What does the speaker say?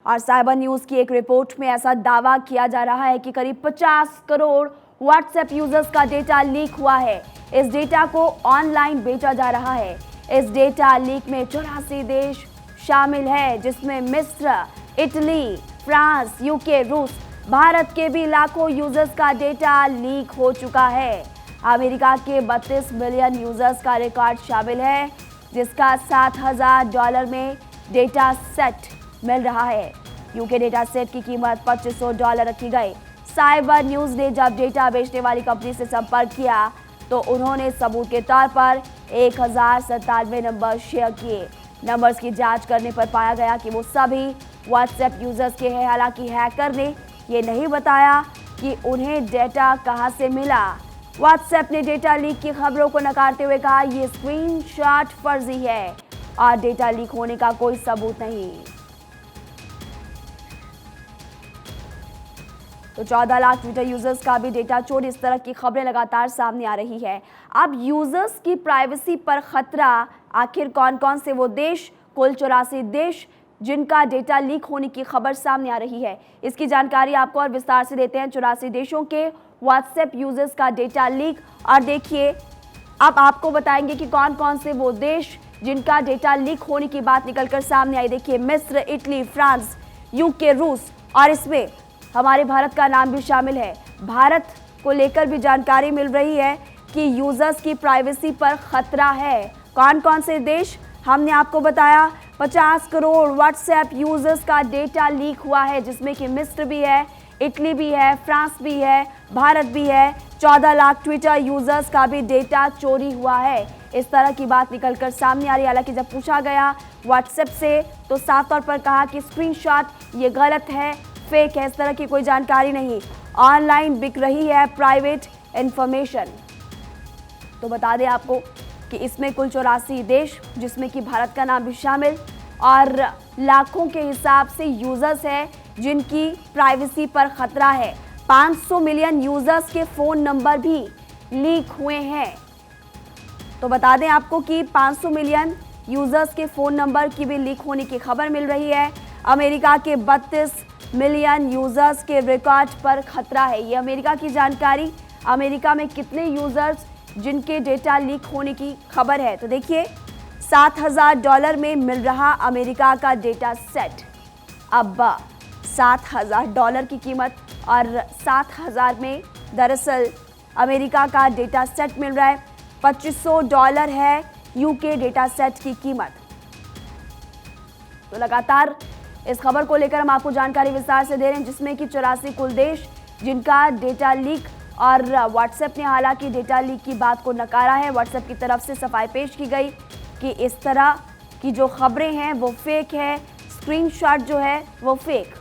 और cyber news की एक रिपोर्ट में ऐसा दावा किया जा रहा है कि करीब 50 करोड़ व्हाट्सएप यूजर्स का डेटा लीक हुआ है। इस डेटा को ऑनलाइन बेचा जा रहा है। इस डेटा लीक में 84 देश शामिल है, जिसमें मिस्र, इटली, फ्रांस, यूके, रूस, भारत के भी लाखों यूजर्स का डेटा लीक हो चुका है। अमेरिका के 32 मिलियन यूजर्स का रिकॉर्ड शामिल है, जिसका $7,000 में डेटा सेट मिल रहा है। यूके डेटा सेट की कीमत $2500 रखी गई। साइबर न्यूज ने जब डेटा बेचने वाली कंपनी से संपर्क किया तो उन्होंने सबूत के तौर पर 1097 नंबर शेयर किए। नंबर्स की जांच करने पर पाया गया कि वो सभी व्हाट्सएप यूजर्स के हैं। हालांकि हैकर ने ये नहीं बताया कि उन्हें डेटा कहां से मिला। व्हाट्सएप ने डेटा लीक की खबरों को नकारते हुए कहा, ये स्क्रीनशॉट फर्जी है और डेटा लीक होने का कोई सबूत नहीं। तो 14 लाख ट्विटर यूजर्स का भी डेटा चोरी, इस तरह की खबरें लगातार सामने आ रही है। अब यूजर्स की प्राइवेसी पर खतरा, आखिर कौन कौन से वो देश, कुल 84 देश जिनका डेटा लीक होने की खबर सामने आ रही है, इसकी जानकारी आपको और विस्तार से देते हैं। 84 देशों के व्हाट्सएप यूजर्स का डेटा लीक, और देखिए अब आपको बताएंगे कि कौन कौन से वो देश जिनका डेटा लीक होने की बात निकलकर सामने आई। देखिए मिस्र, इटली, फ्रांस, यूके, रूस, और इसमें हमारे भारत का नाम भी शामिल है। भारत को लेकर भी जानकारी मिल रही है कि यूजर्स की प्राइवेसी पर खतरा है। कौन कौन से देश हमने आपको बताया, 50 करोड़ व्हाट्सएप यूजर्स का डेटा लीक हुआ है, जिसमें कि मिस्र भी है, इटली भी है, फ्रांस भी है, भारत भी है। 14 लाख ट्विटर यूजर्स का भी डेटा चोरी हुआ है, इस तरह की बात निकलकर सामने आ रही है। हालांकि जब पूछा गया व्हाट्सएप से तो साफ तौर पर कहा कि स्क्रीनशॉट ये गलत है, फेक है, इस तरह की कोई जानकारी नहीं। ऑनलाइन बिक रही है प्राइवेट इंफॉर्मेशन। तो बता दें आपको कि इसमें कुल 84 देश, जिसमें कि भारत का नाम भी शामिल, और लाखों के हिसाब से यूजर्स हैं जिनकी प्राइवेसी पर खतरा है। 500 मिलियन यूजर्स के फोन नंबर भी लीक हुए हैं। तो बता दें आपको कि 500 मिलियन यूजर्स के फोन नंबर की भी लीक होने की खबर मिल रही है। अमेरिका के 32 मिलियन यूजर्स के रिकॉर्ड पर खतरा है। ये अमेरिका की जानकारी, अमेरिका में कितने यूजर्स जिनके डेटा लीक होने की खबर है। तो देखिए $7,000 में मिल रहा अमेरिका का डेटा सेट। अब $7,000 की कीमत, और 7,000 में दरअसल अमेरिका का डेटा सेट मिल रहा है। $2500 है यूके डेटा सेट की कीमत। तो लगातार इस खबर को लेकर हम आपको जानकारी विस्तार से दे रहे हैं, जिसमें कि 84 कुल देश जिनका डेटा लीक, और व्हाट्सएप ने हालांकि डेटा लीक की बात को नकारा है। व्हाट्सएप की तरफ से सफाई पेश की गई कि इस तरह की जो खबरें हैं वो फेक है, स्क्रीनशॉट जो है वो फेक